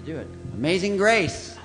to do it. Amazing Grace.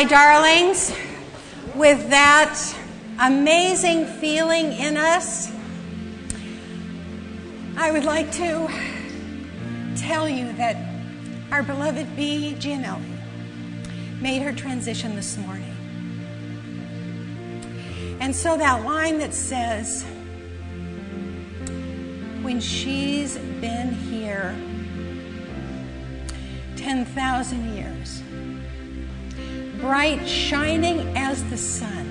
My darlings, with that amazing feeling in us, I would like to tell you that our beloved B. Gianelli made her transition this morning. And so that line that says, when she's been here 10,000 years, bright, shining as the sun,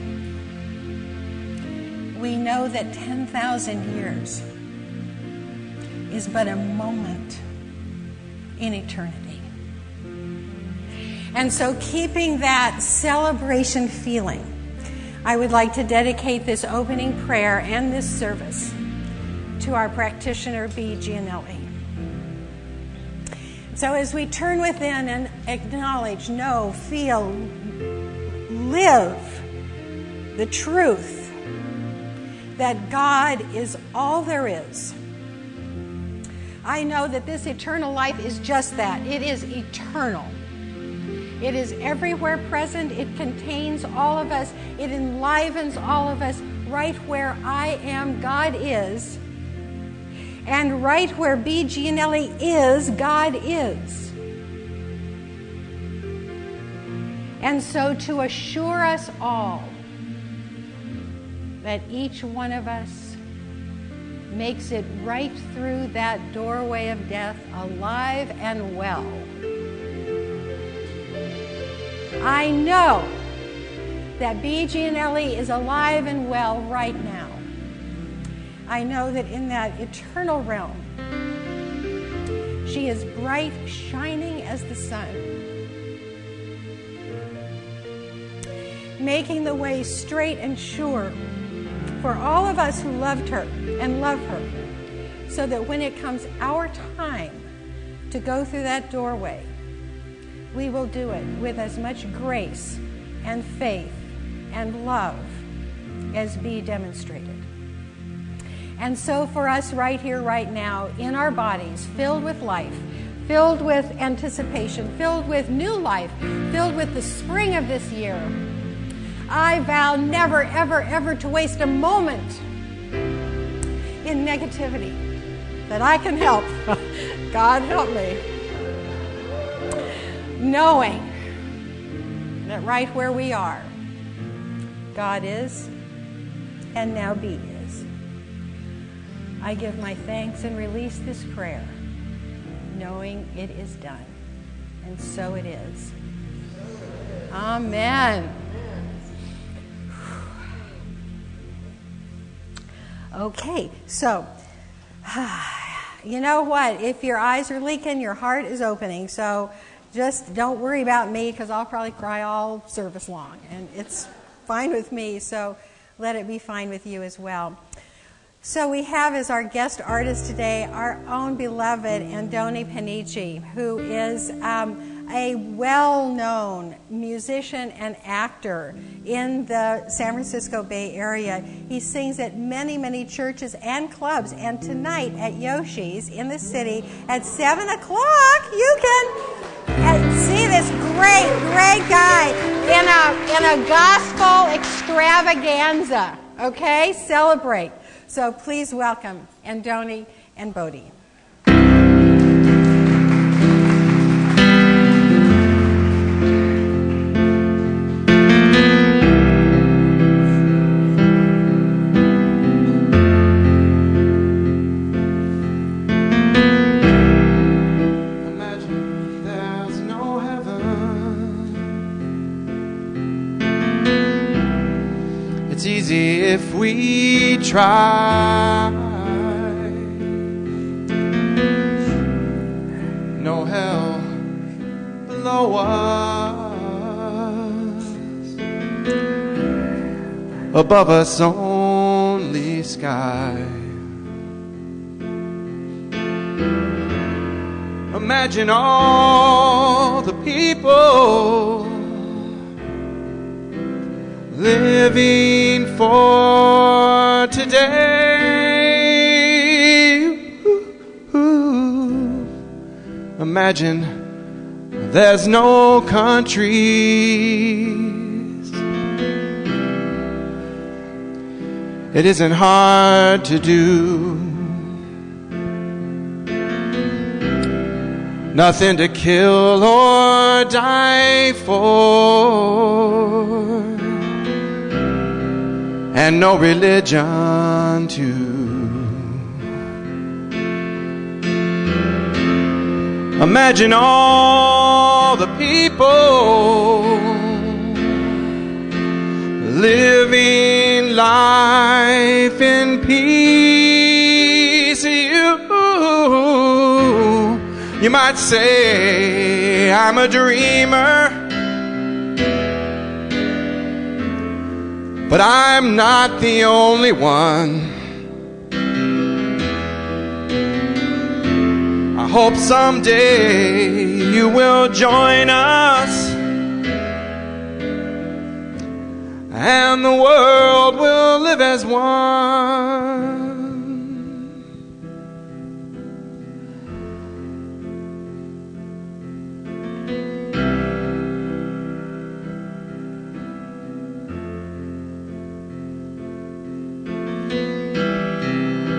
we know that 10,000 years is but a moment in eternity. And so, keeping that celebration feeling, I would like to dedicate this opening prayer and this service to our practitioner, B. Gianelli. So as we turn within and acknowledge, know, feel, live the truth that God is all there is, I know that this eternal life is just that. It is eternal. It is everywhere present. It contains all of us. It enlivens all of us. Right where I am, God is. And right where B. Gianelli is, God is. And so to assure us all that each one of us makes it right through that doorway of death, alive and well. I know that BG and Ellie is alive and well right now. I know that in that eternal realm, she is bright, shining as the sun, making the way straight and sure for all of us who loved her and love her, so that when it comes our time to go through that doorway, we will do it with as much grace and faith and love as be demonstrated. And so for us right here, right now, in our bodies, filled with life, filled with anticipation, filled with new life, filled with the spring of this year, I vow never, ever, ever to waste a moment in negativity that I can help. God help me. Knowing that right where we are, God is, and now be is. I give my thanks and release this prayer, knowing it is done. And so it is. Amen. Okay, so, you know what? If your eyes are leaking, your heart is opening. So just don't worry about me, because I'll probably cry all service long. And it's fine with me, so let it be fine with you as well. So we have as our guest artist today our own beloved Andoni Panici, who is a well-known musician and actor in the San Francisco Bay Area. He sings at many, many churches and clubs. And tonight at Yoshi's in the city at 7 o'clock, you can see this great, great guy in a gospel extravaganza. Okay? Celebrate. So please welcome Andoni and Bodhi. Imagine there's no heaven. It's easy if we try. No hell below us. Above us only sky. Imagine all the people living for today. Ooh. Imagine there's no countries. It isn't hard to do. Nothing to kill or die for, and no religion too. Imagine all the people living life in peace. You might say I'm a dreamer, but I'm not the only one. I hope someday you will join us, and the world will live as one.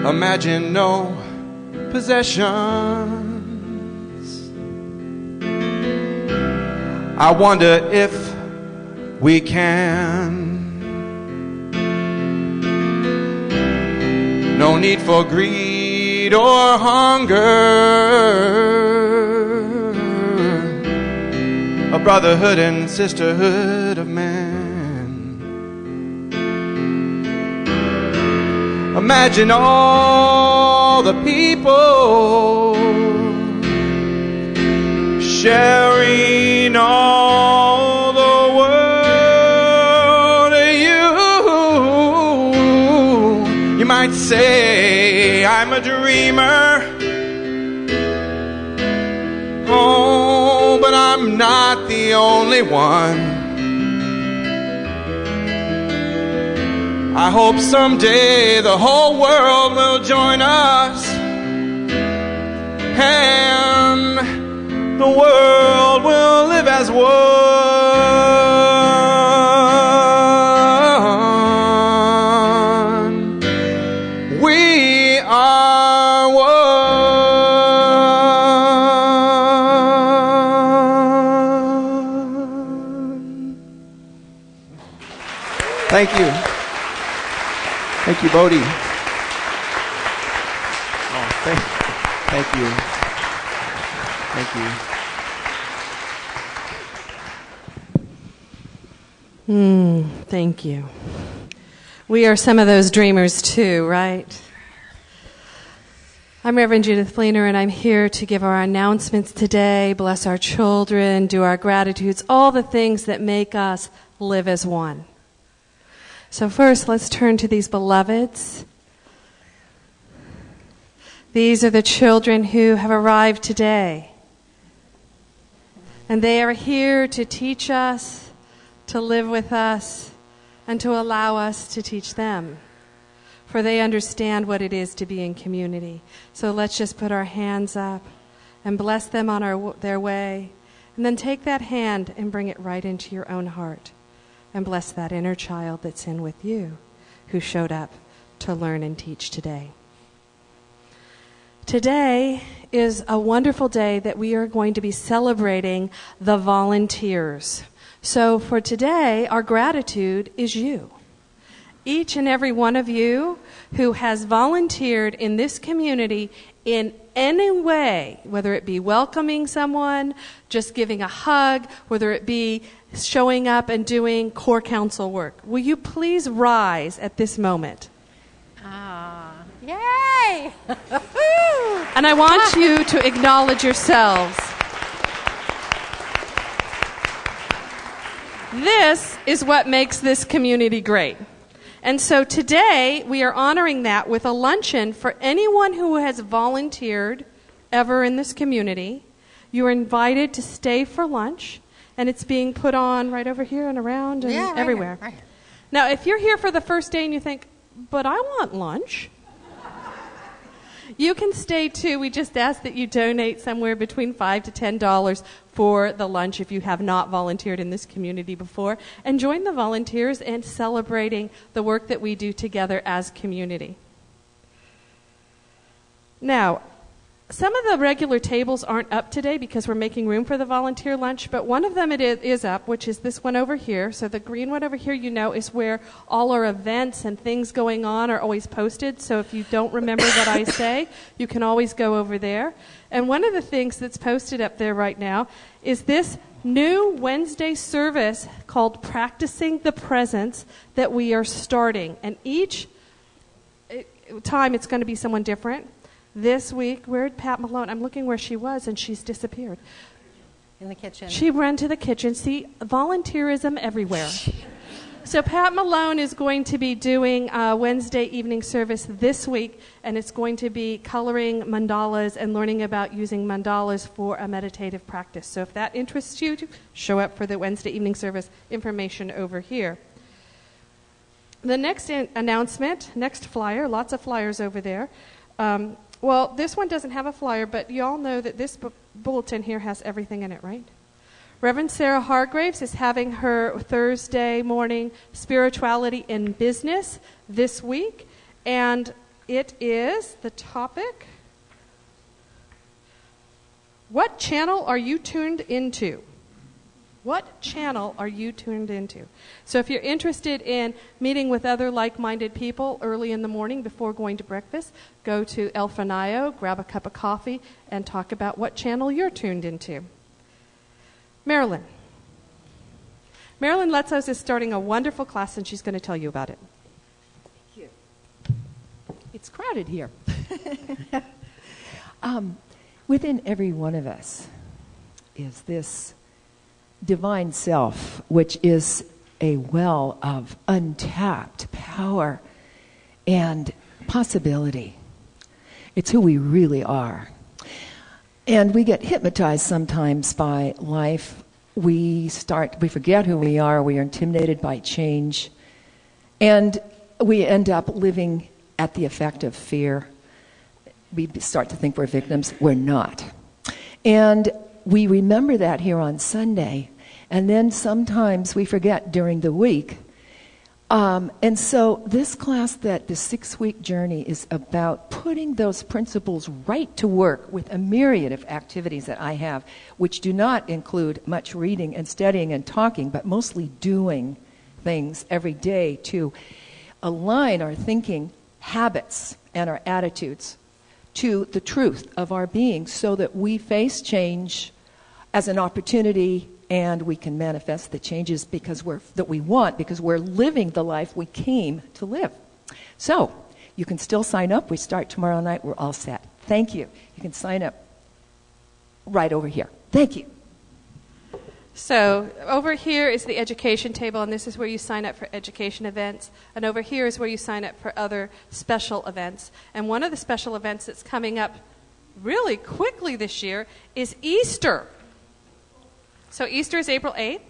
Imagine no possessions. I wonder if we can. no need for greed or hunger, a brotherhood and sisterhood of man. Imagine all the people sharing all the world. You might say I'm a dreamer, oh, but I'm not the only one. I hope someday the whole world will join us, and the world will live as one. We are one. Thank you. Thank you, Bodie. Oh, thank you. Thank you. Thank you. We are some of those dreamers too, right? I'm Reverend Judith Fleener, and I'm here to give our announcements today, bless our children, do our gratitudes, all the things that make us live as one. So first, let's turn to these beloveds. These are the children who have arrived today. And they are here to teach us, to live with us, and to allow us to teach them. For they understand what it is to be in community. So let's just put our hands up and bless them on their way. And then take that hand and bring it right into your own heart. And bless that inner child that's in with you, who showed up to learn and teach today. Today is a wonderful day that we are going to be celebrating the volunteers. So for today, our gratitude is you. Each and every one of you who has volunteered in this community in any way, whether it be welcoming someone, just giving a hug, whether it be showing up and doing core council work. Will you please rise at this moment? Yay! And I want you to acknowledge yourselves. This is what makes this community great. And so today we are honoring that with a luncheon for anyone who has volunteered ever in this community. You are invited to stay for lunch, and it's being put on right over here and around and everywhere. Right here. Now, if you're here for the first day and you think, but I want lunch, you can stay too. We just ask that you donate somewhere between $5 to $10 for the lunch if you have not volunteered in this community before, and join the volunteers in celebrating the work that we do together as community. Now, some of the regular tables aren't up today because we're making room for the volunteer lunch, but one of them is up, which is this one over here. So the green one over here, is where all our events and things going on are always posted. So if you don't remember what I say, you can always go over there. And one of the things that's posted up there right now is this new Wednesday service called Practicing the Presence that we are starting. And each time it's going to be someone different. This week, where'd Pat Malone? I'm looking where she was, and she's disappeared. In the kitchen. She ran to the kitchen. See, volunteerism everywhere. So Pat Malone is going to be doing a Wednesday evening service this week, and it's going to be coloring mandalas and learning about using mandalas for a meditative practice. So if that interests you, show up for the Wednesday evening service. Information over here. The next announcement, next flyer, lots of flyers over there. Well, this one doesn't have a flyer, but you all know that this bulletin here has everything in it, right? Reverend Sarah Hargraves is having her Thursday morning Spirituality in Business this week, and it is the topic, what channel are you tuned into? What channel are you tuned into? So if you're interested in meeting with other like-minded people early in the morning before going to breakfast, go to El Fanayo, grab a cup of coffee, and talk about what channel you're tuned into. Marilyn. Marilyn Letzos is starting a wonderful class, and she's going to tell you about it. Thank you. It's crowded here. Within every one of us is this divine self, which is a well of untapped power and possibility. It's who we really are. And we get hypnotized sometimes by life. We forget who we are. We are intimidated by change. And we end up living at the effect of fear. We start to think we're victims. We're not. And we remember that here on Sunday. And then sometimes we forget during the week. And so this class, the 6-week journey, is about putting those principles right to work with a myriad of activities that I have, which do not include much reading and studying and talking, but mostly doing things every day to align our thinking habits and our attitudes to the truth of our being so that we face change as an opportunity and we can manifest the changes that we want because we're living the life we came to live. So you can still sign up. We start tomorrow night. We're all set. Thank you. You can sign up right over here. Thank you. So over here is the education table, and this is where you sign up for education events. And over here is where you sign up for other special events. And one of the special events that's coming up really quickly this year is Easter. So Easter is April 8th.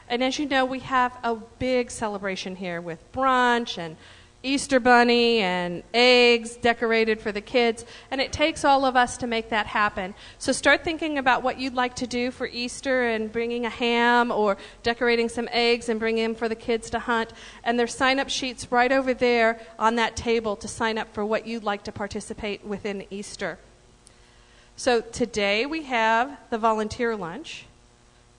And as you know, we have a big celebration here with brunch and Easter bunny and eggs decorated for the kids, and it takes all of us to make that happen. So start thinking about what you'd like to do for Easter and bringing a ham or decorating some eggs and bringing them for the kids to hunt. And there's sign-up sheets right over there on that table to sign up for what you'd like to participate within Easter. So today we have the volunteer lunch.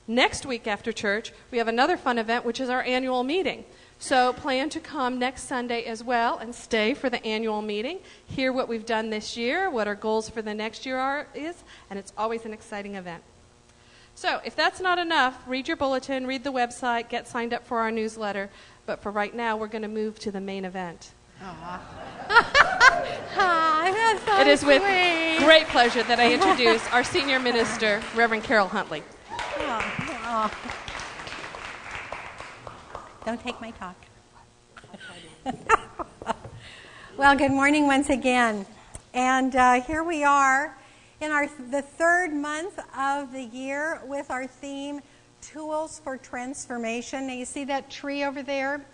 Next week after church, we have another fun event, which is our annual meeting. So plan to come next Sunday as well and stay for the annual meeting, hear what we've done this year, what our goals for the next year is, and it's always an exciting event. So if that's not enough, read your bulletin, read the website, get signed up for our newsletter. But for right now, we're going to move to the main event. That's so it is with sweet. great pleasure that I introduce our senior minister, Reverend Karyl Huntley. Oh. Don't take my talk. Well, good morning once again. And here we are in the third month of the year with our theme, Tools for Transformation. Now, you see that tree over there?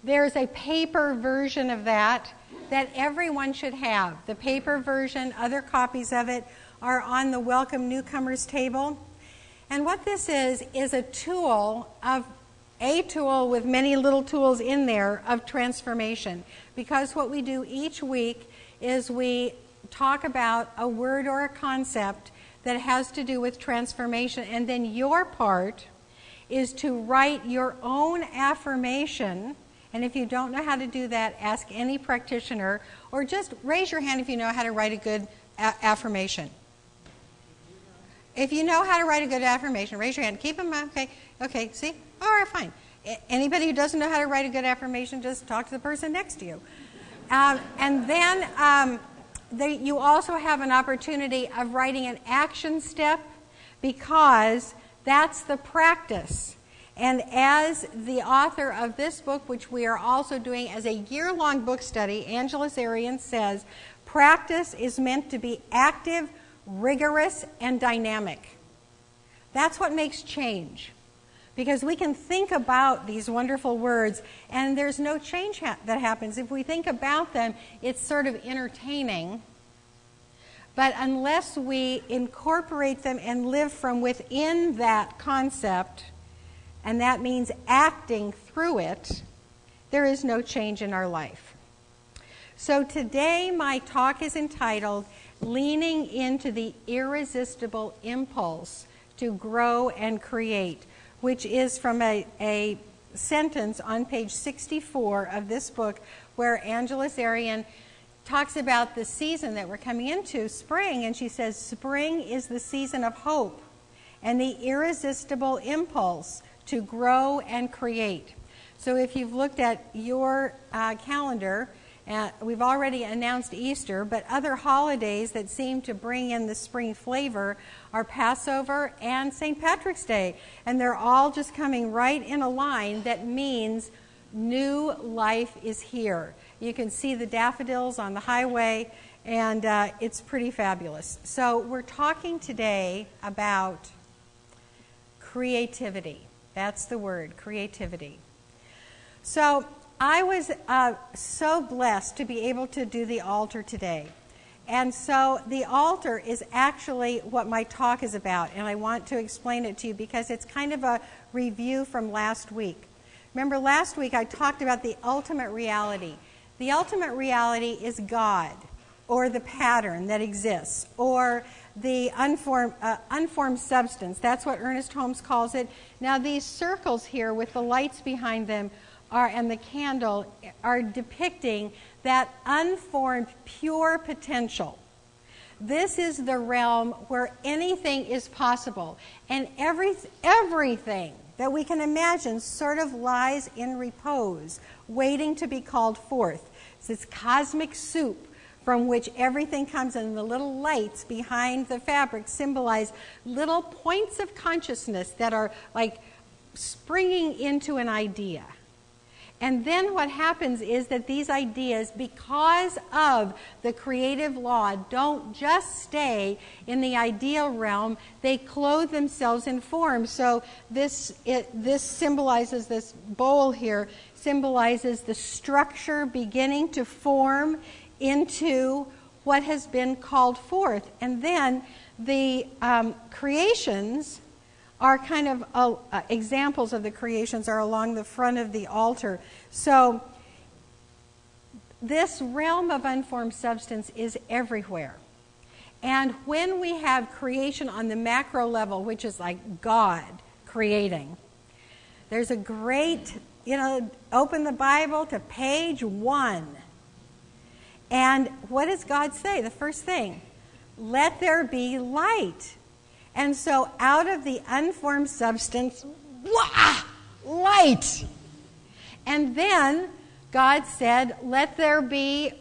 There's a paper version of that everyone should have. The paper version, other copies of it, are on the Welcome Newcomers table. And what this is a tool with many little tools in there of transformation. Because what we do each week is we talk about a word or a concept that has to do with transformation, and then your part is to write your own affirmation. And if you don't know how to do that, ask any practitioner, or just raise your hand if you know how to write a good affirmation. If you know how to write a good affirmation, raise your hand. Keep them up. Okay, see? All right, fine. Anybody who doesn't know how to write a good affirmation, just talk to the person next to you. And then you also have an opportunity of writing an action step, because that's the practice. And as the author of this book, which we are also doing as a year-long book study, Angela Zarian says, practice is meant to be active, rigorous, and dynamic. That's what makes change. Because we can think about these wonderful words, and there's no change that happens. If we think about them, it's sort of entertaining. But unless we incorporate them and live from within that concept, and that means acting through it, there is no change in our life. So today my talk is entitled, Leaning into the Irresistible Impulse to Grow and Create. which is from a sentence on page 64 of this book where Angela Zarian talks about the season that we're coming into, spring, and she says, spring is the season of hope and the irresistible impulse to grow and create. So if you've looked at your calendar, we've already announced Easter, but other holidays that seem to bring in the spring flavor are Passover and St. Patrick's Day. And they're all just coming right in a line that means new life is here. You can see the daffodils on the highway, and it's pretty fabulous. So we're talking today about creativity. That's the word, creativity. So I was so blessed to be able to do the altar today. And so the altar is actually what my talk is about, and I want to explain it to you because it's kind of a review from last week. Remember, last week I talked about the ultimate reality. The ultimate reality is God, or the pattern that exists, or the unformed substance. That's what Ernest Holmes calls it. Now, these circles here with the lights behind them and the candle are depicting that unformed, pure potential. This is the realm where anything is possible, and everything that we can imagine sort of lies in repose, waiting to be called forth. It's this cosmic soup from which everything comes, and the little lights behind the fabric symbolize little points of consciousness that are like springing into an idea. And then what happens is that these ideas, because of the creative law, don't just stay in the ideal realm, they clothe themselves in form. So this symbolizes, this bowl here symbolizes the structure beginning to form into what has been called forth. And then the creations are kind of examples of the creations are along the front of the altar. So this realm of unformed substance is everywhere. And when we have creation on the macro level, which is like God creating, there's a great, open the Bible to page 1. And what does God say? The first thing, let there be light. And so out of the unformed substance, light. And then God said, let there be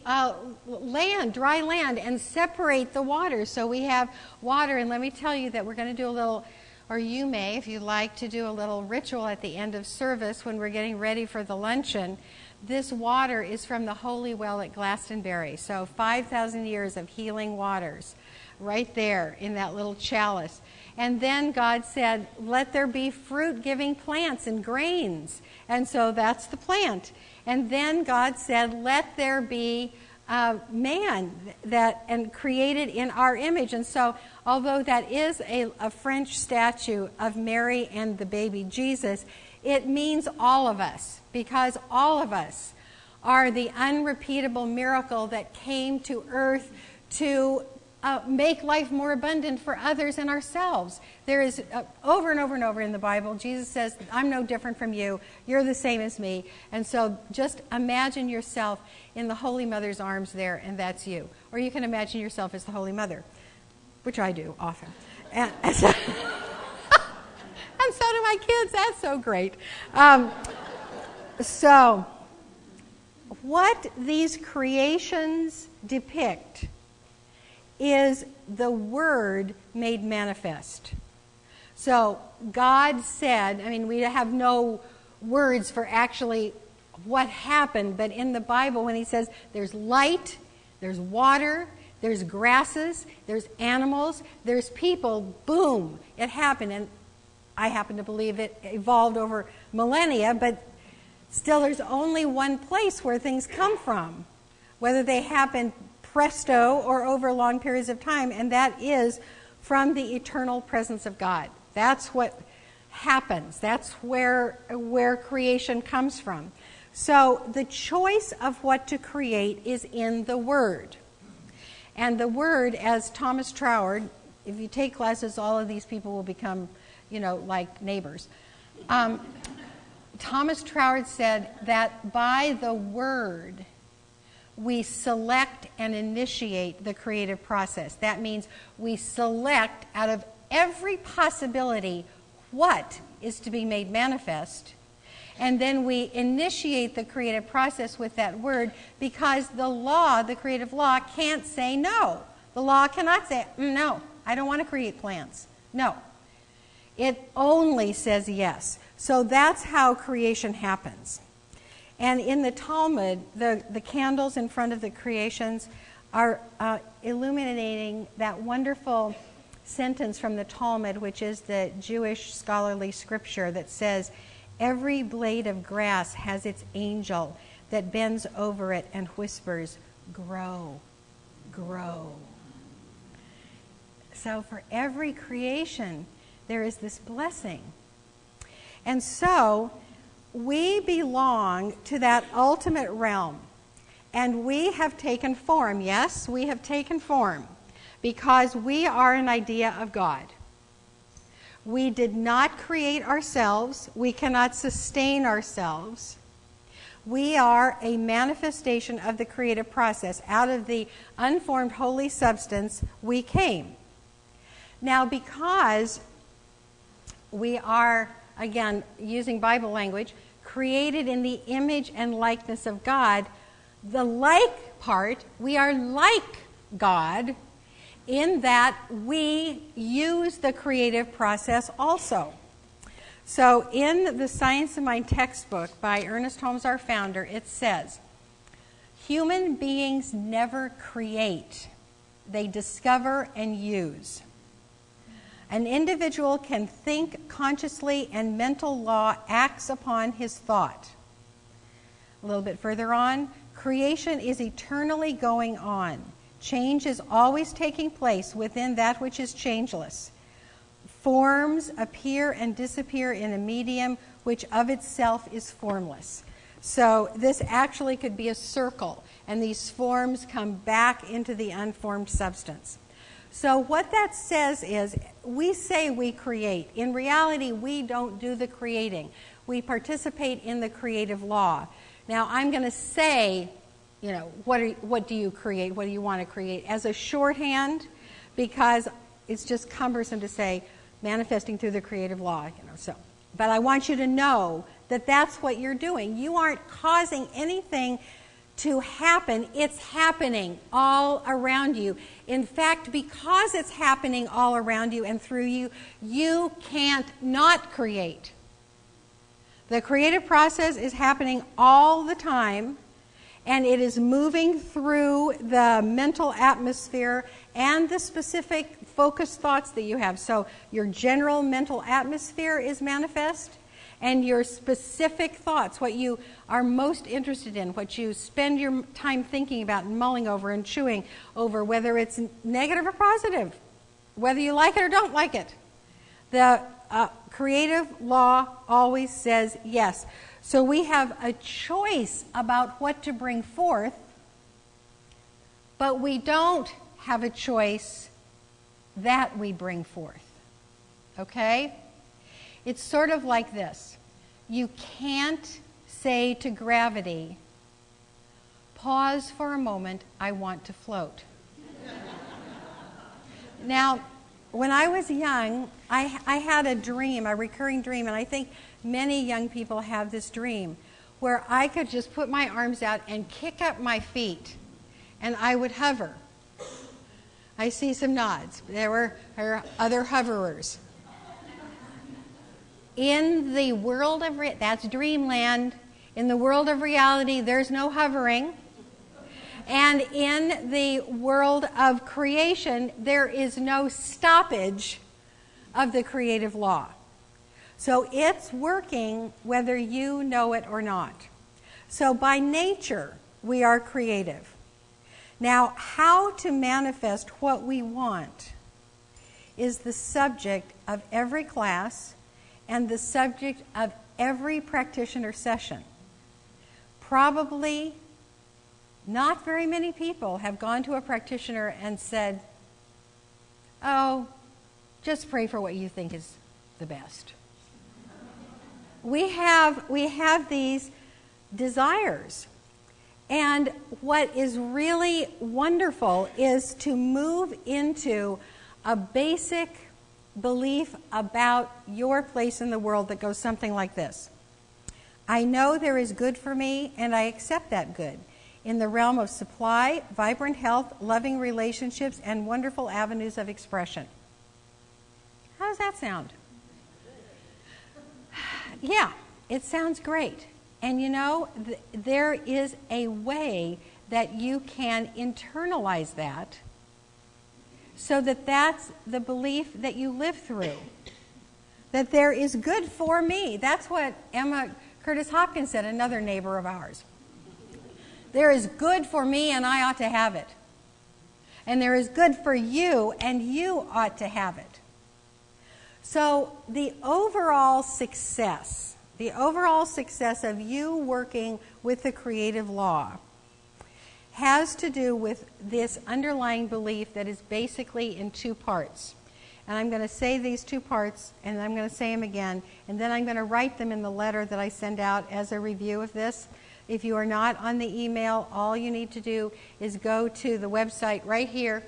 land, dry land, and separate the water. So we have water, and let me tell you that we're going to do a little, or you may, if you like, to do a little ritual at the end of service when we're getting ready for the luncheon. This water is from the Holy Well at Glastonbury. So 5,000 years of healing waters right there in that little chalice. And then God said, let there be fruit-giving plants and grains. And so that's the plant. And then God said, let there be man and created in our image. And so although that is a French statue of Mary and the baby Jesus, it means all of us, because all of us are the unrepeatable miracle that came to earth to make life more abundant for others and ourselves. There is, over and over and over in the Bible, Jesus says, I'm no different from you. You're the same as me. And so just imagine yourself in the Holy Mother's arms there, and that's you. Or you can imagine yourself as the Holy Mother, which I do often. And so, and so do my kids. That's so great. So what these creations depict is the Word made manifest. So God said, we have no words for actually what happened, but in the Bible when he says there's light, there's water, there's grasses, there's animals, there's people, boom, it happened. And I happen to believe it evolved over millennia, but still there's only one place where things come from, whether they happen presto or over long periods of time, and that is from the eternal presence of God. That's what happens. That's where creation comes from. So the choice of what to create is in the Word. And the Word, as Thomas Troward, if you take classes, all of these people will become, like neighbors. Thomas Troward said that by the word, we select and initiate the creative process. That means we select out of every possibility what is to be made manifest, and then we initiate the creative process with that word, because the law, the creative law, can't say no. The law cannot say, no, I don't want to create plants. No. It only says yes. So that's how creation happens. And in the Talmud, the candles in front of the creations are illuminating that wonderful sentence from the Talmud, which is the Jewish scholarly scripture that says, every blade of grass has its angel that bends over it and whispers, grow, grow. So for every creation, there is this blessing. And so we belong to that ultimate realm. And we have taken form. Yes, we have taken form because we are an idea of God. We did not create ourselves. We cannot sustain ourselves. We are a manifestation of the creative process. Out of the unformed holy substance, we came. Now, because we are, again, using Bible language, created in the image and likeness of God, the like part, we are like God in that we use the creative process also. So in the Science of Mind textbook by Ernest Holmes, our founder, it says, human beings never create. They discover and use. An individual can think consciously, and mental law acts upon his thought. A little bit further on, creation is eternally going on. Change is always taking place within that which is changeless. Forms appear and disappear in a medium which of itself is formless. So this actually could be a circle, and these forms come back into the unformed substance. So what that says is, we say we create. In reality, we don't do the creating. We participate in the creative law. Now, I'm going to say, what do you create? What do you want to create? As a shorthand, because it's just cumbersome to say manifesting through the creative law. But I want you to know that that's what you're doing. You aren't causing anything to happen. It's happening all around you. In fact, because it's happening all around you and through you, you can't not create. The creative process is happening all the time, and it is moving through the mental atmosphere and the specific focused thoughts that you have. So your general mental atmosphere is manifest, and your specific thoughts, what you are most interested in, what you spend your time thinking about and mulling over and chewing over, whether it's negative or positive, whether you like it or don't like it. The creative law always says yes. So we have a choice about what to bring forth, but we don't have a choice that we bring forth. Okay? It's sort of like this. You can't say to gravity, pause for a moment, I want to float. Now, when I was young, I had a dream, a recurring dream, and I think many young people have this dream, where I could just put my arms out and kick up my feet, and I would hover. I see some nods. There were other hoverers. In the world of that's dreamland. In the world of reality, there's no hovering. And in the world of creation, there is no stoppage of the creative law. So it's working whether you know it or not. So by nature, we are creative. Now, how to manifest what we want is the subject of every class and the subject of every practitioner session. Probably not very many people have gone to a practitioner and said, oh, just pray for what you think is the best. we have these desires. And what is really wonderful is to move into a basic belief about your place in the world that goes something like this. I know there is good for me, and I accept that good in the realm of supply, vibrant health, loving relationships, and wonderful avenues of expression. How does that sound? Yeah, it sounds great. And you know, there is a way that you can internalize that so that that's the belief that you live through. That there is good for me. That's what Emma Curtis Hopkins said, another neighbor of ours. There is good for me and I ought to have it. And there is good for you and you ought to have it. So the overall success of you working with the creative law has to do with this underlying belief that is basically in two parts. And I'm going to say these two parts, and I'm going to say them again, and then I'm going to write them in the letter that I send out as a review of this. If you are not on the email, all you need to do is go to the website right here.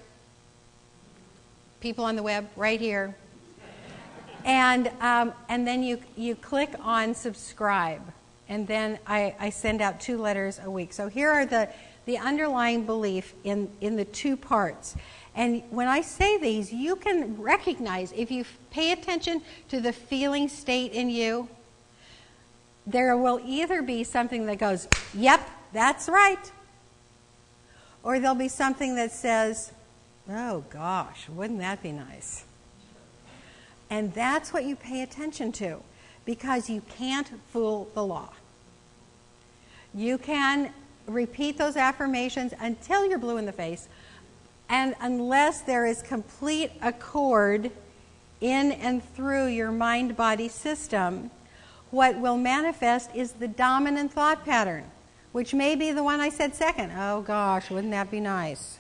People on the web, right here. And then you click on subscribe, and then I send out 2 letters a week. So here are the underlying belief in the 2 parts. And when I say these, you can recognize, if you pay attention to the feeling state in you, there will either be something that goes, yep, that's right. Or there'll be something that says, oh gosh, wouldn't that be nice? And that's what you pay attention to, because you can't fool the law. You can repeat those affirmations until you're blue in the face, and unless there is complete accord in and through your mind-body system, what will manifest is the dominant thought pattern, which may be the one I said second. Oh gosh, wouldn't that be nice?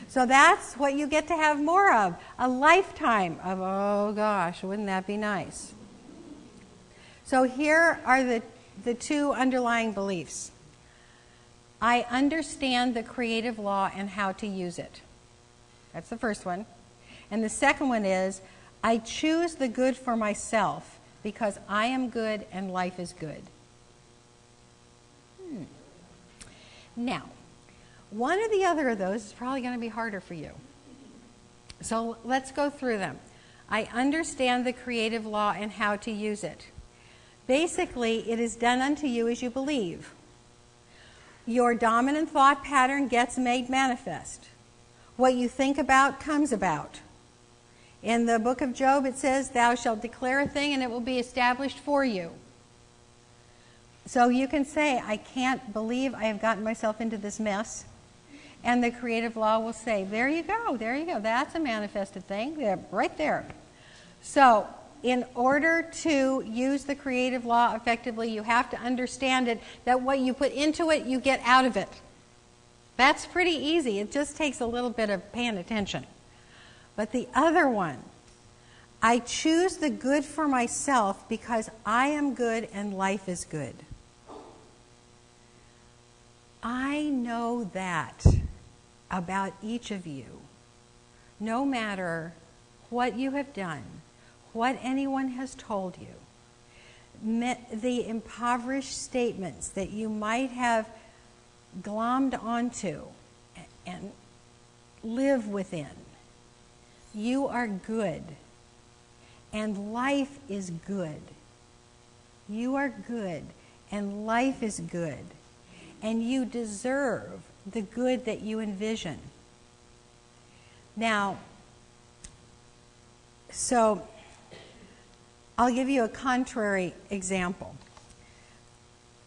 So that's what you get to have more of, a lifetime of, oh gosh, wouldn't that be nice? So here are the 2 underlying beliefs. I understand the creative law and how to use it. That's the first one. And the second one is, I choose the good for myself because I am good and life is good. Now, one or the other of those is probably going to be harder for you. So let's go through them. I understand the creative law and how to use it. Basically, it is done unto you as you believe. Your dominant thought pattern gets made manifest. What you think about comes about. In the book of Job, it says, thou shalt declare a thing and it will be established for you. So you can say, I can't believe I have gotten myself into this mess. And the creative law will say, there you go, that's a manifested thing, right there. So in order to use the creative law effectively, you have to understand it, that what you put into it, you get out of it. That's pretty easy. It just takes a little bit of paying attention. But the other one, I choose the good for myself because I am good and life is good. I know that about each of you, no matter what you have done, what anyone has told you, the impoverished statements that you might have glommed onto and live within. You are good, and life is good. You are good, and life is good, and you deserve the good that you envision. Now, so I'll give you a contrary example.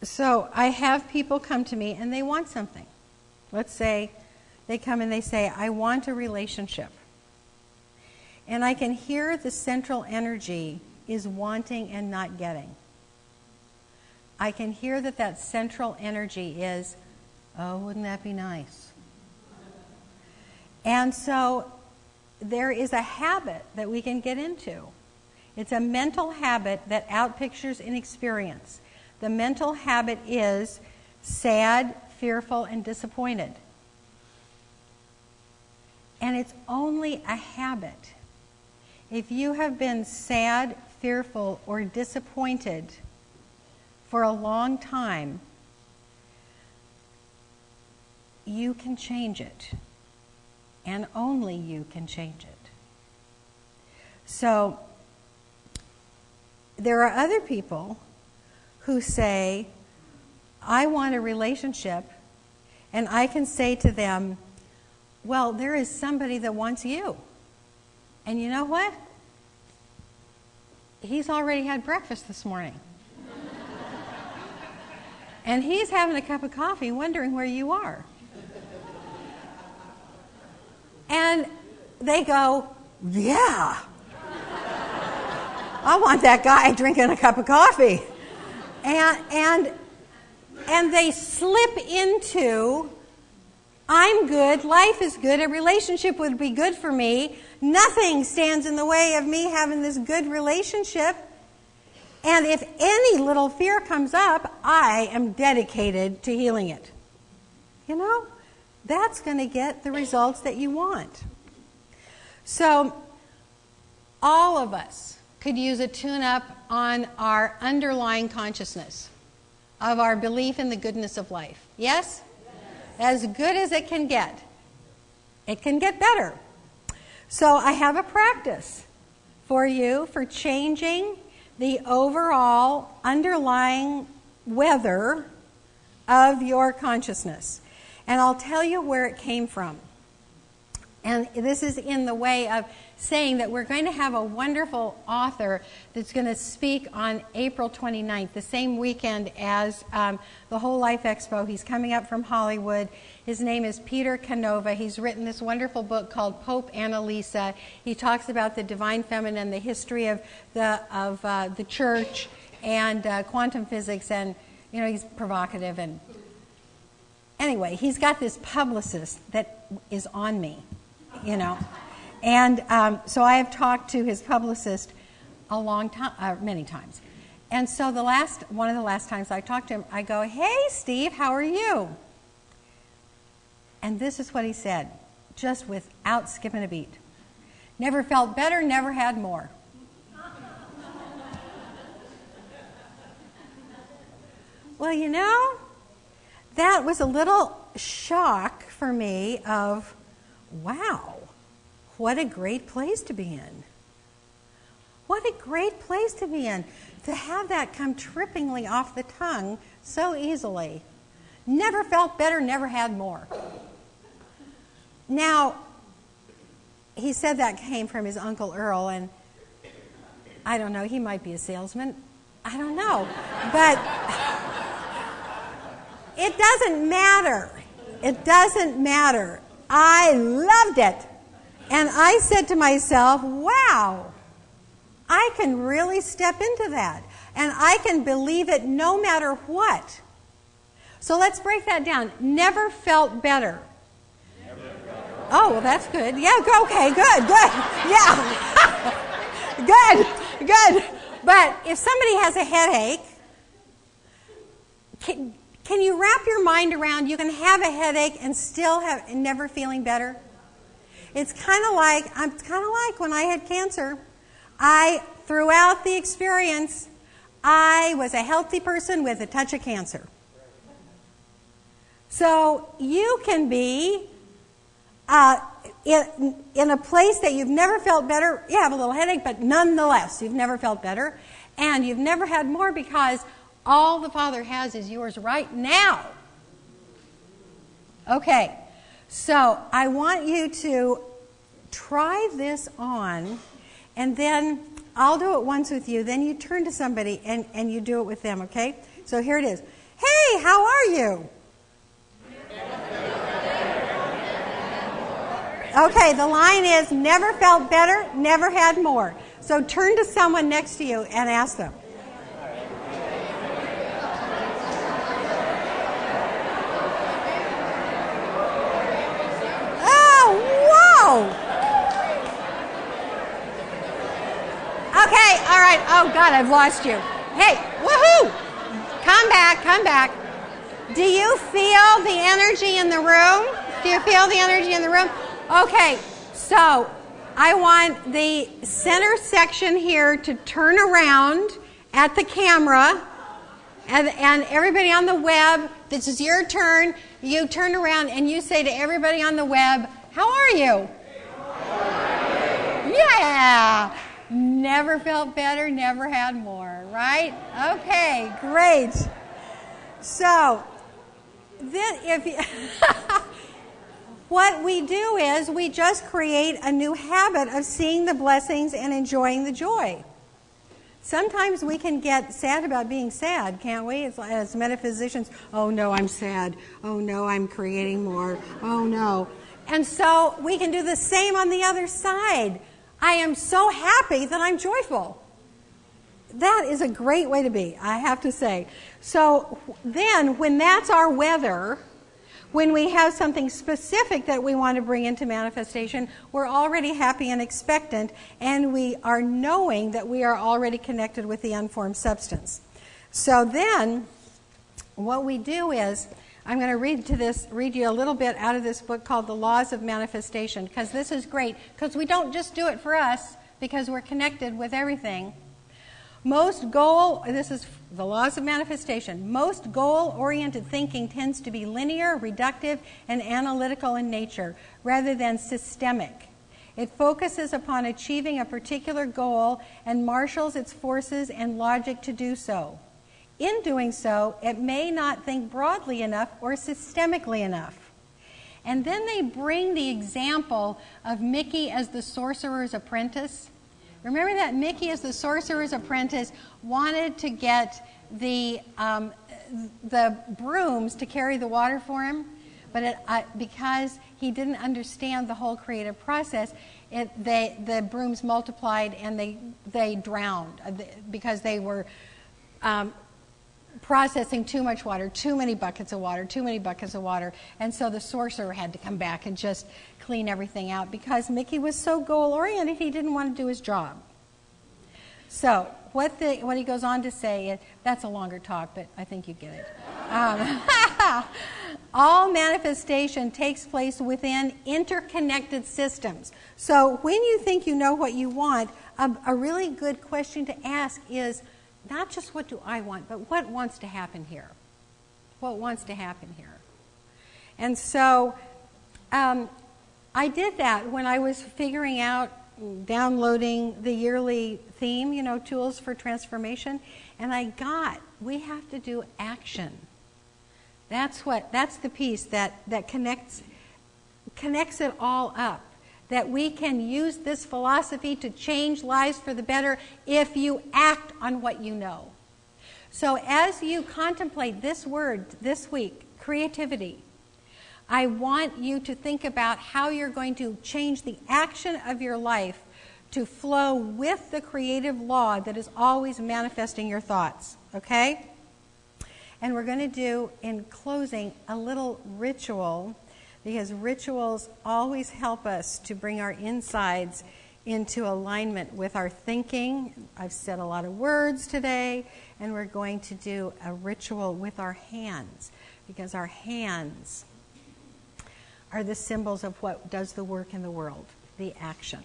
So I have people come to me and they want something. Let's say they come and they say, I want a relationship. And I can hear the central energy is wanting and not getting. I can hear that central energy is, oh, wouldn't that be nice? And so there is a habit that we can get into. It's a mental habit that outpictures an experience. The mental habit is sad, fearful, and disappointed. And it's only a habit. If you have been sad, fearful, or disappointed for a long time, you can change it. And only you can change it. So, there are other people who say, I want a relationship, and I can say to them, well, there is somebody that wants you. And you know what? He's already had breakfast this morning. And he's having a cup of coffee wondering where you are. And they go, yeah. I want that guy drinking a cup of coffee. And they slip into, I'm good, life is good, a relationship would be good for me. Nothing stands in the way of me having this good relationship. And if any little fear comes up, I am dedicated to healing it. You know, that's going to get the results that you want. So, all of us could use a tune-up on our underlying consciousness of our belief in the goodness of life. Yes? As good as it can get. It can get better. So I have a practice for you for changing the overall underlying weather of your consciousness. And I'll tell you where it came from. And this is in the way of saying that we're going to have a wonderful author that's going to speak on April 29th, the same weekend as the Whole Life Expo. He's coming up from Hollywood. His name is Peter Canova. He's written this wonderful book called Pope Annalisa. He talks about the divine feminine, the history of the church, and quantum physics, and you know, he's provocative. And anyway, he's got this publicist that is on me, you know. And so I have talked to his publicist a long time, many times. And so one of the last times I talked to him, I go, "Hey, Steve, how are you?" And this is what he said, just without skipping a beat. "Never felt better, never had more." Well, you know, that was a little shock for me of, wow. What a great place to be in. What a great place to be in. To have that come trippingly off the tongue so easily. Never felt better, never had more. Now, he said that came from his Uncle Earl, and I don't know, he might be a salesman. I don't know. But it doesn't matter. It doesn't matter. I loved it. And I said to myself, wow, I can really step into that. And I can believe it no matter what. So let's break that down. Never felt better. Oh, well, that's good. Yeah, okay, good. Yeah. Good. But if somebody has a headache, can you wrap your mind around you can have a headache and still have never feeling better? It's kind of like when I had cancer. Throughout the experience, I was a healthy person with a touch of cancer. So you can be in a place that you've never felt better. You have a little headache, but nonetheless, you've never felt better. And you've never had more because all the Father has is yours right now. Okay. So I want you to try this on, and then I'll do it once with you. Then you turn to somebody and you do it with them, okay? So here it is. Hey, how are you? Okay, the line is never felt better, never had more. So turn to someone next to you and ask them. Okay, right. Oh, God, I've lost you. Hey, woohoo! Come back, come back. Do you feel the energy in the room? Do you feel the energy in the room? Okay, so I want the center section here to turn around at the camera, and everybody on the web, this is your turn. You turn around and you say to everybody on the web, how are you? Yeah! Never felt better, never had more, right? Okay, great. So, then if you what we do is we just create a new habit of seeing the blessings and enjoying the joy. Sometimes we can get sad about being sad, can't we? As metaphysicians, oh no, I'm sad. Oh no, I'm creating more. Oh no. And so we can do the same on the other side. I am so happy that I'm joyful. That is a great way to be, I have to say. So then, when that's our weather, when we have something specific that we want to bring into manifestation, we're already happy and expectant, and we are knowing that we are already connected with the unformed substance. So then, what we do is, I'm going to read you a little bit out of this book called The Laws of Manifestation, because this is great, because we don't just do it for us, because we're connected with everything. This is the laws of manifestation. Most goal-oriented thinking tends to be linear, reductive, and analytical in nature, rather than systemic. It focuses upon achieving a particular goal and marshals its forces and logic to do so. In doing so, it may not think broadly enough or systemically enough. And then they bring the example of Mickey as the sorcerer's apprentice. Remember that Mickey, as the sorcerer's apprentice, wanted to get the brooms to carry the water for him, but because he didn't understand the whole creative process, the brooms multiplied and they drowned because they were processing too much water, too many buckets of water, and so the sorcerer had to come back and just clean everything out because Mickey was so goal-oriented he didn't want to do his job. So what he goes on to say is, that's a longer talk, but I think you get it. All manifestation takes place within interconnected systems. So when you think you know what you want, a really good question to ask is not just what do I want, but what wants to happen here? What wants to happen here? And so I did that when I was figuring out, downloading the yearly theme, tools for transformation, and we have to do action. That's the piece that connects it all up. That we can use this philosophy to change lives for the better if you act on what you know. So as you contemplate this word this week, creativity, I want you to think about how you're going to change the action of your life to flow with the creative law that is always manifesting your thoughts, okay? And we're going to do, in closing, a little ritual, because rituals always help us to bring our insides into alignment with our thinking. I've said a lot of words today, and we're going to do a ritual with our hands, because our hands are the symbols of what does the work in the world, the action.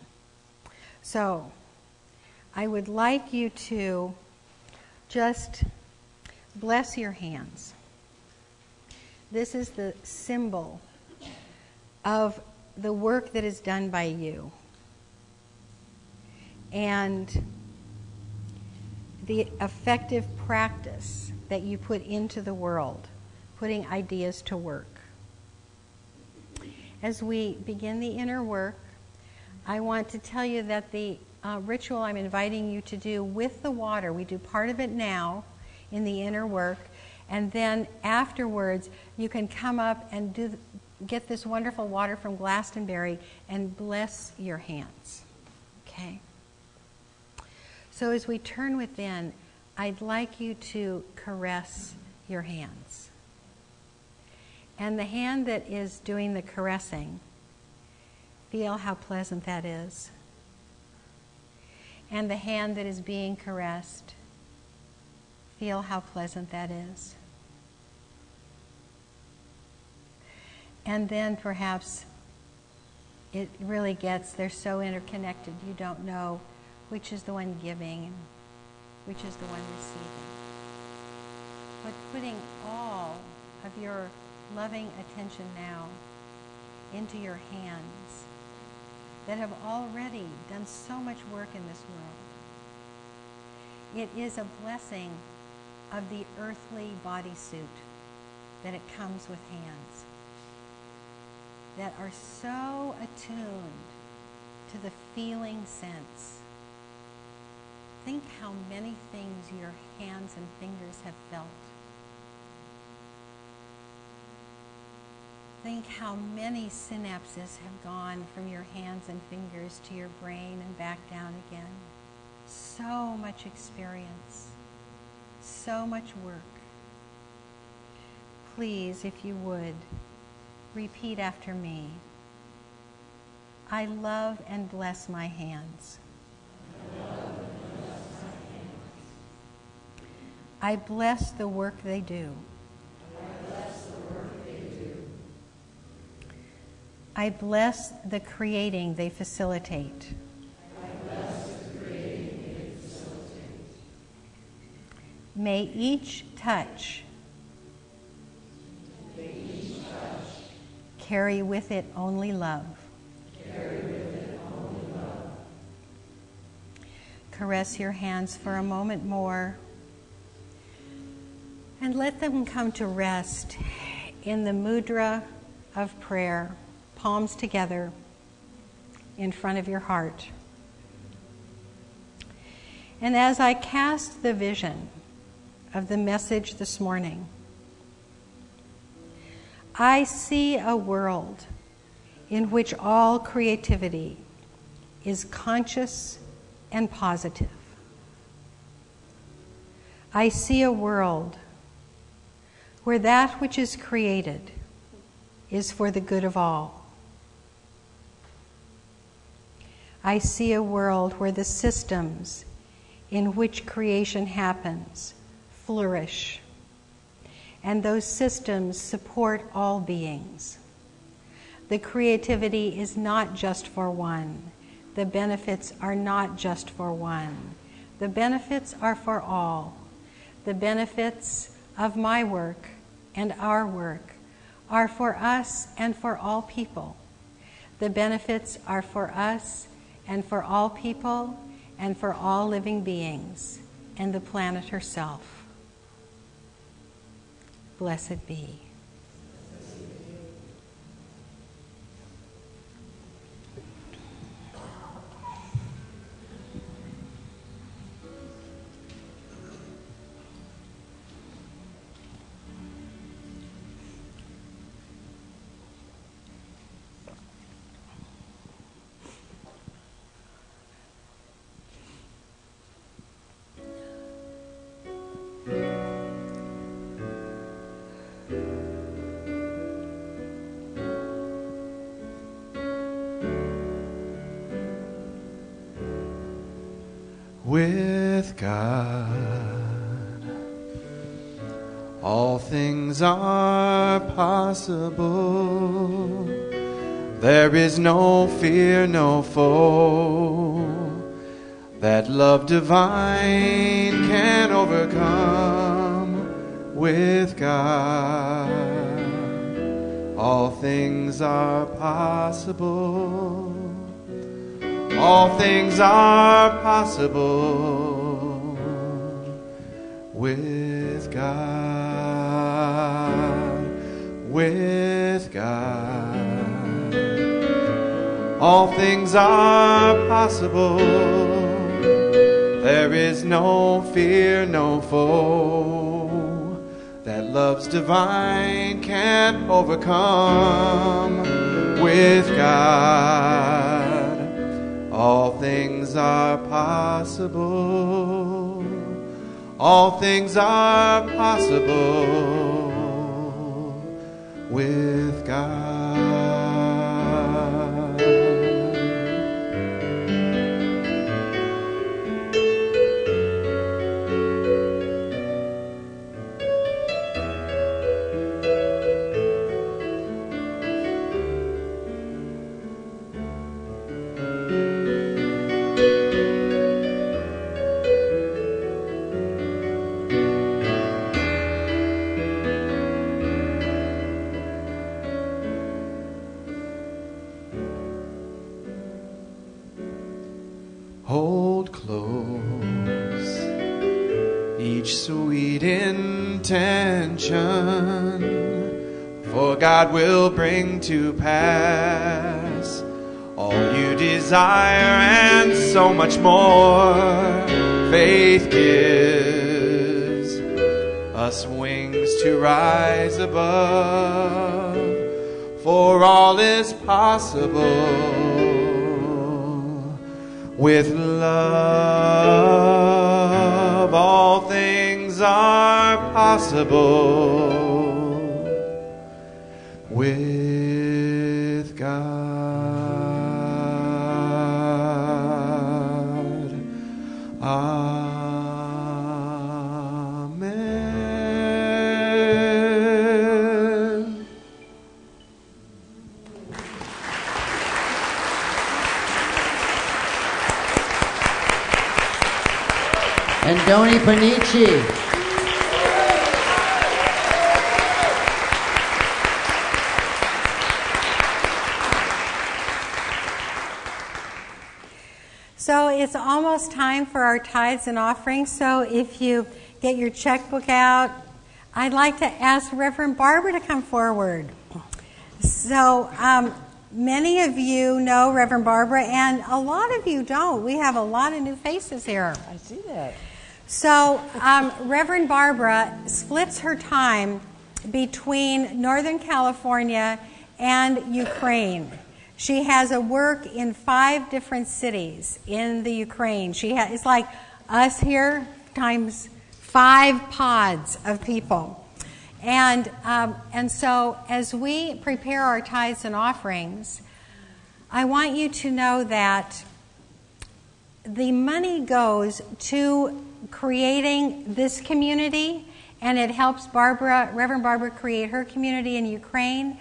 So, I would like you to just bless your hands. This is the symbol of the work that is done by you. And the effective practice that you put into the world, putting ideas to work. As we begin the inner work, I want to tell you that the ritual I'm inviting you to do with the water, we do part of it now in the inner work, and then afterwards you can come up and get this wonderful water from Glastonbury and bless your hands. Okay? So as we turn within, I'd like you to caress your hands. And the hand that is doing the caressing, feel how pleasant that is. and the hand that is being caressed. Feel how pleasant that is. And then perhaps it really gets, they're so interconnected, you don't know which is the one giving and which is the one receiving. But putting all of your loving attention now into your hands that have already done so much work in this world. It is a blessing of the earthly bodysuit that it comes with hands that are so attuned to the feeling sense. Think how many things your hands and fingers have felt. Think how many synapses have gone from your hands and fingers to your brain and back down again. So much experience, so much work. Please, if you would, repeat after me. I love and bless my hands. I bless the work they do. I bless the creating they facilitate. May each touch carry with it only love. Caress your hands for a moment more and let them come to rest in the mudra of prayer, palms together in front of your heart. And as I cast the vision of the message this morning, I see a world in which all creativity is conscious and positive. I see a world where that which is created is for the good of all. I see a world where the systems in which creation happens flourish, and those systems support all beings. The creativity is not just for one. The benefits are not just for one. The benefits are for all. The benefits of my work and our work are for us and for all people. The benefits are for us and for all people and for all living beings and the planet herself. Blessed be. With God, all things are possible. There is no fear, no foe that love divine can overcome. With God, all things are possible. All things are possible with God, with God. All things are possible. There is no fear, no foe that love's divine can't overcome. With God, all things are possible. All things are possible with God. intention, for God will bring to pass all you desire and so much more. Faith gives us wings to rise above, for all is possible. With love, all things are possible. With God. Amen. And Doni Panici. So it's almost time for our tithes and offerings. So if you get your checkbook out, I'd like to ask Reverend Barbara to come forward. So many of you know Reverend Barbara, and a lot of you don't. We have a lot of new faces here. I see that. So Reverend Barbara splits her time between Northern California and Ukraine. She has a work in 5 different cities in the Ukraine. It's like us here times 5 pods of people. And so as we prepare our tithes and offerings, I want you to know that the money goes to creating this community, and it helps Reverend Barbara create her community in Ukraine,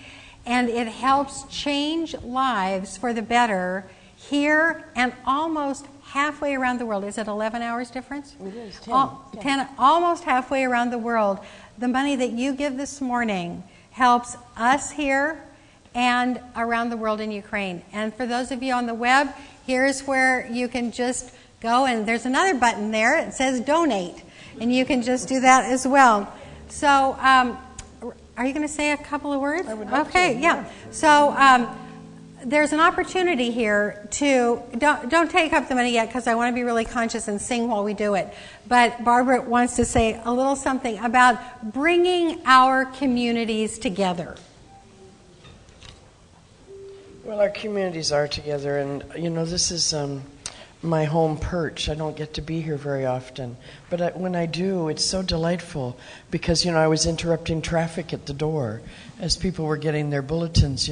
and it helps change lives for the better here and almost halfway around the world. Is it 11 hours difference? It is 10. 10, almost halfway around the world. The money that you give this morning helps us here and around the world in Ukraine. And for those of you on the web, here's where you can just go, and there's another button there. It says donate, and you can just do that as well. So are you going to say a couple of words? I would love to, yeah. So there's an opportunity here to, don't take up the money yet because I want to be really conscious and sing while we do it. But Barbara wants to say a little something about bringing our communities together. Well, our communities are together, and this is my home perch. I don't get to be here very often, but when I do, it's so delightful because I was interrupting traffic at the door as people were getting their bulletins.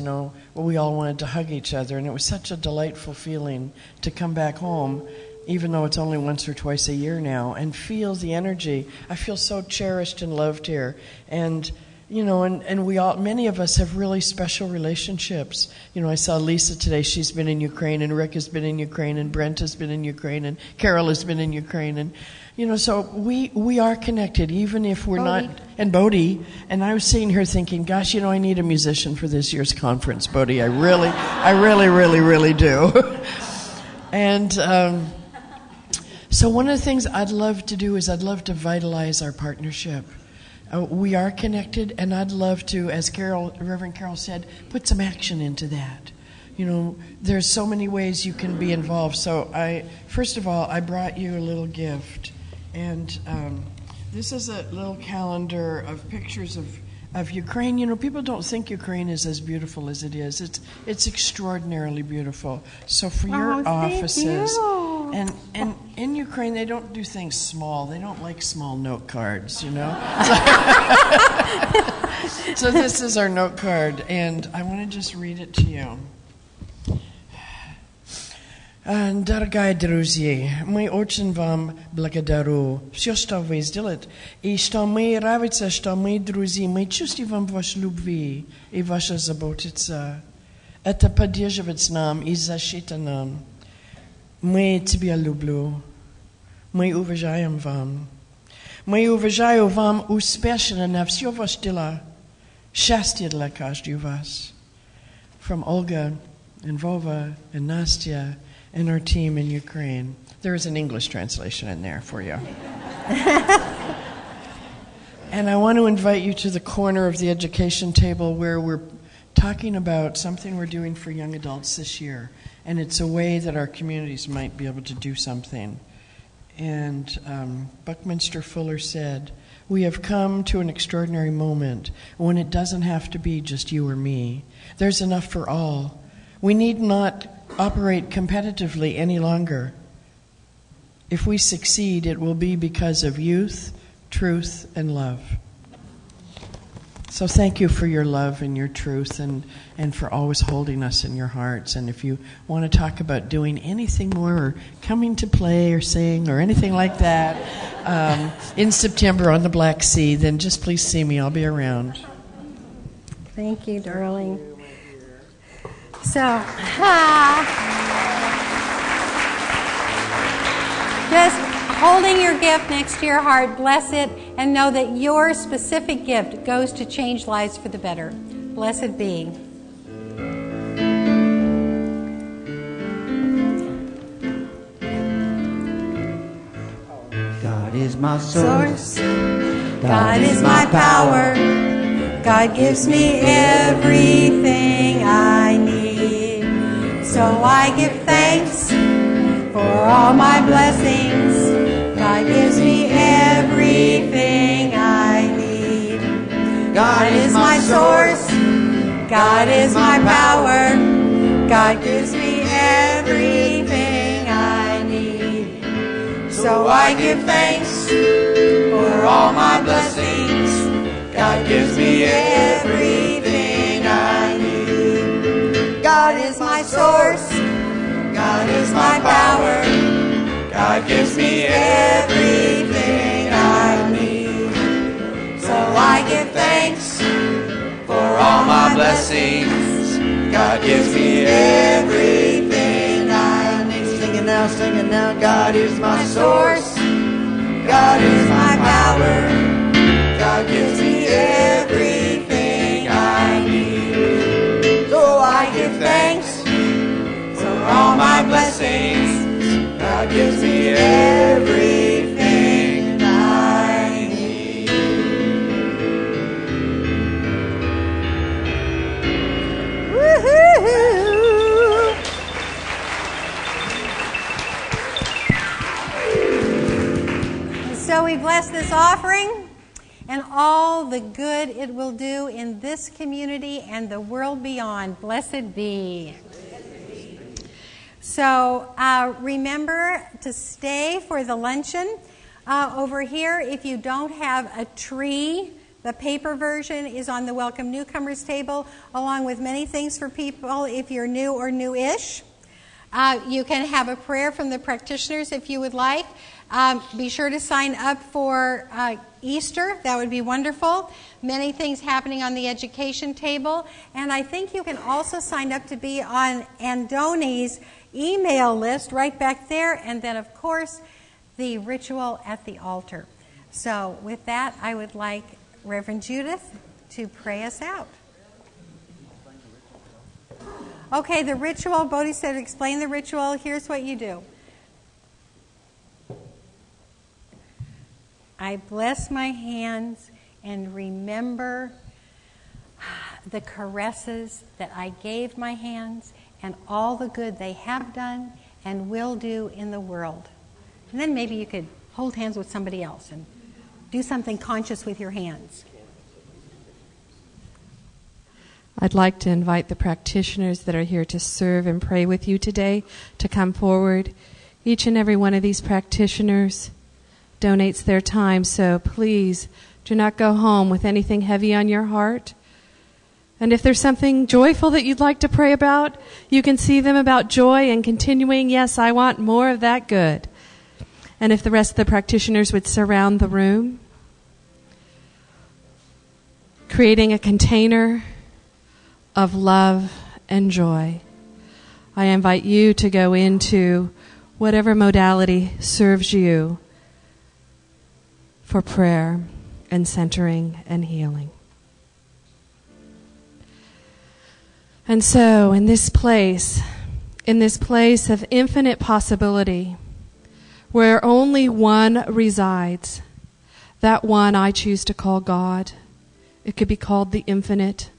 We all wanted to hug each other, and it was such a delightful feeling to come back home, even though it's only once or twice a year now, and feel the energy. I feel so cherished and loved here, and and we all, many of us have really special relationships. I saw Lisa today. She's been in Ukraine, and Rick has been in Ukraine, and Brent has been in Ukraine, and Karyl has been in Ukraine, and so we are connected, even if we're not. And Bodhi, and I was sitting here thinking, gosh, I need a musician for this year's conference, Bodhi. I really, really do. And so one of the things I'd love to do is I'd love to vitalize our partnership. We are connected, and I'd love to, as Reverend Karyl said, put some action into that. There's so many ways you can be involved. So first of all, I brought you a little gift, and this is a little calendar of pictures of Ukraine. People don't think Ukraine is as beautiful as it is. It's extraordinarily beautiful. So for your offices, and in Ukraine they don't do things small. They don't like small note cards, So this is our note card, and I want to just read it to you. Дорогая друзья, мы очень вам благодарю все, что вы сделали, и что мы нравится, что мы друзья, мы чувствуем вашу любви и вашу заботиться. Это поддерживает нам и защита нам. Мы тебя люблю, мы уважаем вам. Мы уважаем вам успешно на все ваши дела. Счастье для каждого вас. From Olga and Vova and Nastya and our team in Ukraine. There is an English translation in there for you. And I want to invite you to the corner of the education table where we're talking about something we're doing for young adults this year. And it's a way that our communities might be able to do something. And Buckminster Fuller said, "We have come to an extraordinary moment when it doesn't have to be just you or me. There's enough for all. We need not operate competitively any longer. If we succeed, it will be because of youth, truth, and love." So thank you for your love and your truth and for always holding us in your hearts. And if you want to talk about doing anything more or coming to play or sing or anything like that in September on the Black Sea, then just please see me. I'll be around. Thank you, darling. So, just holding your gift next to your heart, bless it, and know that your specific gift goes to change lives for the better. Blessed be. God is my source. God is my power. God gives me everything I need. So I give thanks for all my blessings. God gives me everything I need. God is my source. God is my power. God gives me everything I need. So I give thanks for all my blessings. God gives me everything I need. God is my source. God is my power. God gives me everything I need. So I give thanks for all my blessings. God gives me everything I need. Sing it now. God is my source. God is my power. God gives me everything I need. So I give thanks for all my blessings. God gives me everything I need. Woo-hoo-hoo. So we bless this offering and all the good it will do in this community and the world beyond. Blessed be. So remember to stay for the luncheon. Over here, if you don't have a tree, the paper version is on the Welcome Newcomers table, along with many things for people if you're new or new-ish. You can have a prayer from the practitioners if you would like. Be sure to sign up for Easter. That would be wonderful. Many things happening on the education table. And I think you can also sign up to be on Andoni's email list right back there. And then, of course, the ritual at the altar. So with that, I would like Reverend Judith to pray us out. Okay, the ritual. Bodhi said explain the ritual. Here's what you do. I bless my hands and remember the caresses that I gave my hands and all the good they have done and will do in the world. And then maybe you could hold hands with somebody else and do something conscious with your hands. I'd like to invite the practitioners that are here to serve and pray with you today to come forward. Each and every one of these practitioners donates their time, so please do not go home with anything heavy on your heart. And if there's something joyful that you'd like to pray about, you can see them about joy and continuing, yes, I want more of that good. And if the rest of the practitioners would surround the room, creating a container of love and joy. I invite you to go into whatever modality serves you for prayer and centering and healing. And so in this place of infinite possibility, where only one resides, That one I choose to call God. It could be called the infinite,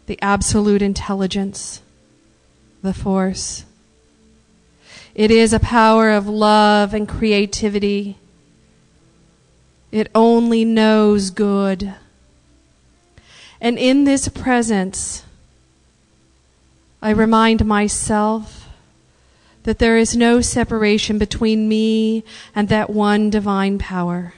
the absolute intelligence, the force. It is a power of love and creativity. It only knows good. And in this presence, I remind myself that there is no separation between me and that one divine power.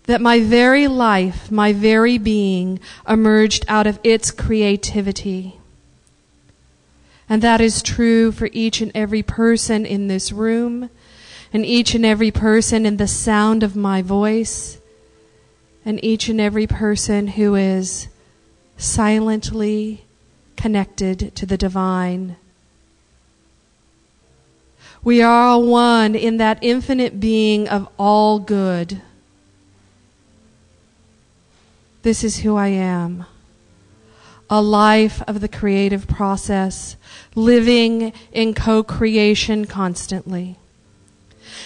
That my very life, my very being, emerged out of its creativity. And that is true for each and every person in this room, and each and every person in the sound of my voice, and each and every person who is silently connected to the divine. We are all one in that infinite being of all good. This is who I am. A life of the creative process, living in co-creation constantly.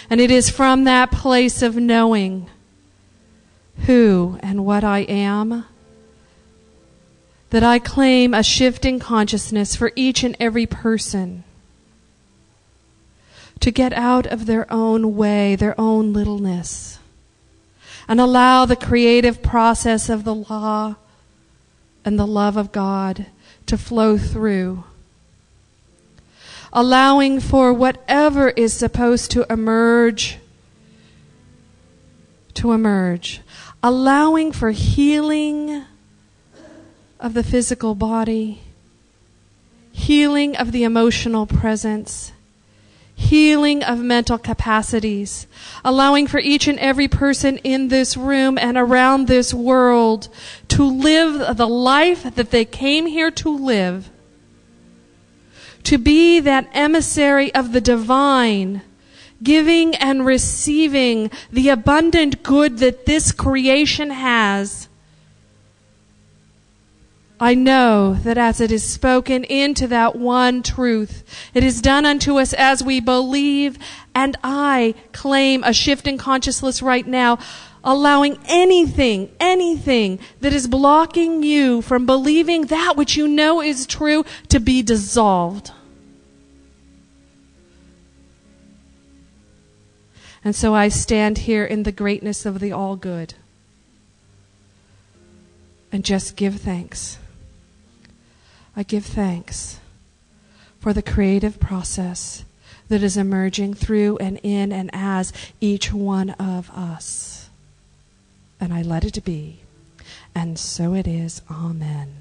And it is from that place of knowing who and what I am that I claim a shift in consciousness for each and every person to get out of their own way, their own littleness, and allow the creative process of the law and the love of God to flow through, allowing for whatever is supposed to emerge, allowing for healing of the physical body, healing of the emotional presence, healing of mental capacities, allowing for each and every person in this room and around this world to live the life that they came here to live, to be that emissary of the divine, giving and receiving the abundant good that this creation has. I know that as it is spoken into that one truth, it is done unto us as we believe, and I claim a shift in consciousness right now, allowing anything that is blocking you from believing that which you know is true to be dissolved. And so I stand here in the greatness of the all good and just give thanks. I give thanks for the creative process that is emerging through and in and as each one of us. And I let it be. And so it is. Amen.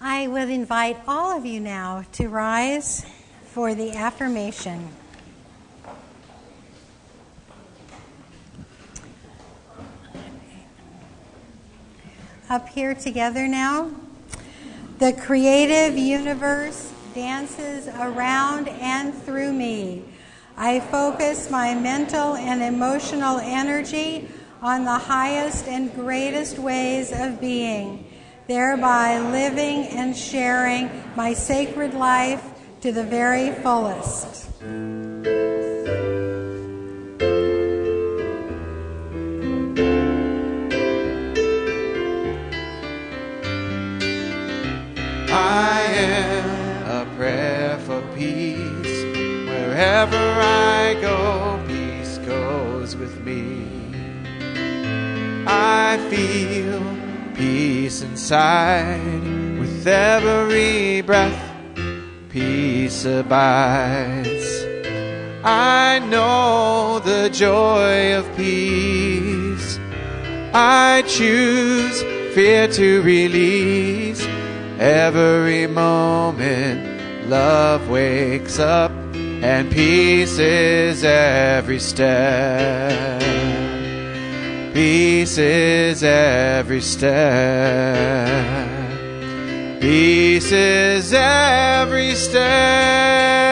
I would invite all of you now to rise for the affirmation. Up here together now. The creative universe dances around and through me. I focus my mental and emotional energy on the highest and greatest ways of being, thereby living and sharing my sacred life to the very fullest. I am a prayer for peace. Wherever I go, peace goes with me. I feel peace inside. With every breath, peace abides. I know the joy of peace. I choose fear to release. Every moment, love wakes up, and peace is every step. Peace is every step. Peace is every step.